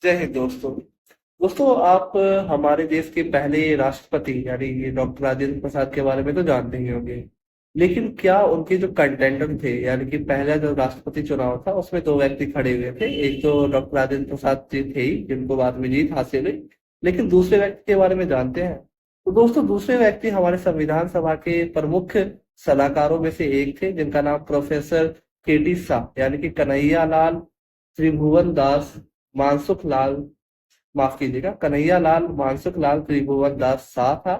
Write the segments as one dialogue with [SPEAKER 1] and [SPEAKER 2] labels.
[SPEAKER 1] जय हिंद दोस्तों। दोस्तों आप हमारे देश के पहले राष्ट्रपति यानी ये डॉक्टर राजेंद्र प्रसाद के बारे में तो जानते ही होंगे। लेकिन क्या उनके जो कंटेंडर थे यानी कि पहला जो राष्ट्रपति चुनाव था उसमें दो व्यक्ति खड़े हुए थे। एक तो डॉक्टर राजेंद्र प्रसाद जी थे ही जिनको बाद में जीत हासिल हुई। लेकिन दूसरे व्यक्ति के बारे में जानते हैं? तो दोस्तों दूसरे व्यक्ति हमारे संविधान सभा के प्रमुख सलाहकारों में से एक थे जिनका नाम प्रोफेसर केटी शाह यानी कि कन्हैया लाल त्रिभुवन दास मानसुख लाल, माफ कीजिएगा, कन्हैया लाल मानसुख लाल त्रिभुवन दास शाह था।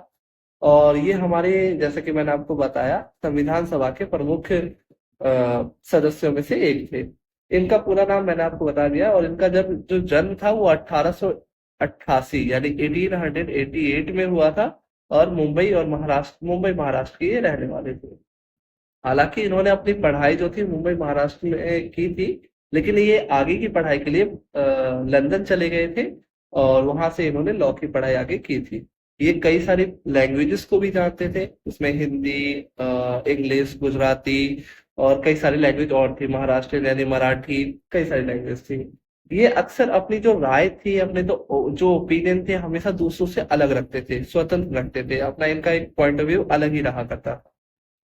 [SPEAKER 1] और ये हमारे, जैसा कि मैंने आपको बताया, संविधान सभा के प्रमुख सदस्यों में से एक थे। इनका पूरा नाम मैंने आपको बता दिया और इनका जब जो जन्म था वो 1888 यानी 1888 में हुआ था। और मुंबई महाराष्ट्र के ये रहने वाले थे। हालांकि इन्होंने अपनी पढ़ाई जो थी मुंबई महाराष्ट्र में की थी। लेकिन ये आगे की पढ़ाई के लिए लंदन चले गए थे और वहां से इन्होंने लॉ की पढ़ाई आगे की थी। ये कई सारी लैंग्वेजेस को भी जानते थे, इसमें हिंदी, इंग्लिश, गुजराती और कई सारी लैंग्वेज और थी, महाराष्ट्रियन यानी मराठी, कई सारी लैंग्वेज थी। ये अक्सर अपनी जो राय थी, अपने तो जो ओपिनियन थे, हमेशा दूसरों से अलग रखते थे, स्वतंत्र रखते थे, अपना इनका एक पॉइंट ऑफ व्यू अलग ही रहा करता था।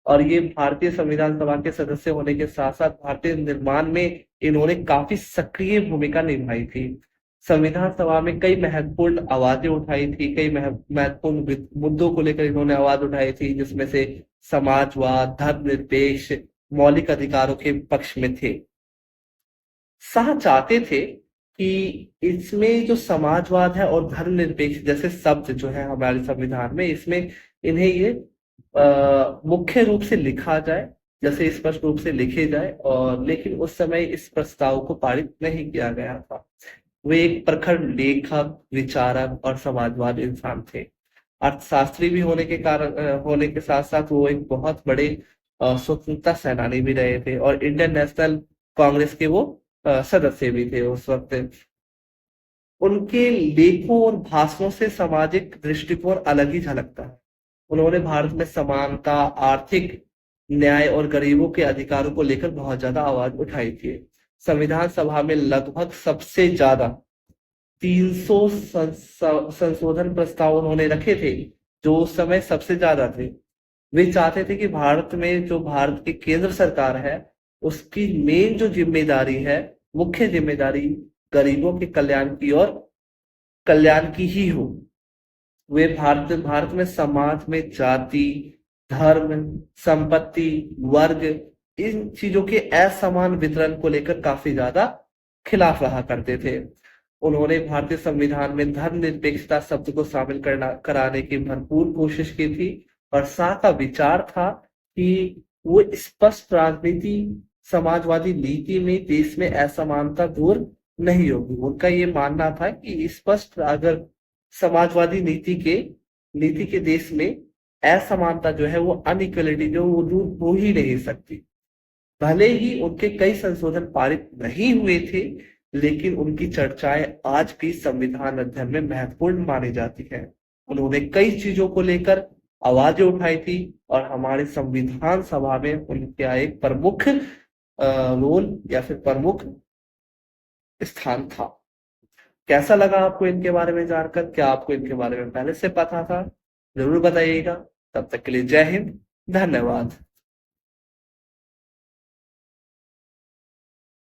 [SPEAKER 1] और ये भारतीय संविधान सभा के सदस्य होने के साथ साथ भारतीय निर्माण में इन्होंने काफी सक्रिय भूमिका निभाई थी। संविधान सभा में कई महत्वपूर्ण आवाजें उठाई थी, कई महत्वपूर्ण मुद्दों को लेकर इन्होंने आवाज उठाई थी, जिसमें से समाजवाद, धर्मनिरपेक्ष, मौलिक अधिकारों के पक्ष में थे। शाह चाहते थे कि इसमें जो समाजवाद है और धर्मनिरपेक्ष जैसे शब्द जो है हमारे संविधान में, इसमें इन्हें ये मुख्य रूप से लिखा जाए, जैसे स्पष्ट रूप से लिखे जाए। और लेकिन उस समय इस प्रस्ताव को पारित नहीं किया गया था। वे एक प्रखर लेखक, विचारक और समाजवादी इंसान थे। अर्थशास्त्री भी होने के साथ साथ वो एक बहुत बड़े स्वतंत्रता सेनानी भी रहे थे और इंडियन नेशनल कांग्रेस के वो सदस्य भी थे उस वक्त। उनके लेखों और भाषणों से सामाजिक दृष्टिकोण अलग ही झलकता है। उन्होंने भारत में समानता, आर्थिक न्याय और गरीबों के अधिकारों को लेकर बहुत ज्यादा आवाज उठाई थी। संविधान सभा में लगभग सबसे ज्यादा 300 संशोधन प्रस्ताव उन्होंने रखे थे, जो उस समय सबसे ज्यादा थे। वे चाहते थे कि भारत में जो भारत की केंद्र सरकार है उसकी मेन जो जिम्मेदारी है, मुख्य जिम्मेदारी गरीबों के कल्याण की ही हो। वे भारत में समाज में जाति, धर्म, संपत्ति, वर्ग, इन चीजों के असमान वितरण को लेकर काफी ज्यादा खिलाफ रहा करते थे। उन्होंने भारतीय संविधान में धर्मनिरपेक्षता शब्द को शामिल कराने की भरपूर कोशिश की थी। और शाह का विचार था कि वो स्पष्ट राजनीति, समाजवादी नीति में देश में असमानता दूर नहीं होगी। उनका ये मानना था कि स्पष्ट अगर समाजवादी नीति के देश में असमानता जो है, वो अनइक्वलिटी जो वो दूर हो ही नहीं सकती। भले ही उनके कई संशोधन पारित नहीं हुए थे, लेकिन उनकी चर्चाएं आज भी संविधान अध्ययन में महत्वपूर्ण मानी जाती है। उन्होंने कई चीजों को लेकर आवाजें उठाई थी और हमारे संविधान सभा में उनका एक प्रमुख रोल या फिर प्रमुख स्थान था। कैसा लगा आपको इनके बारे में जानकर? क्या आपको इनके बारे में पहले से पता था? जरूर बताइएगा। तब तक के लिए जय हिंद, धन्यवाद।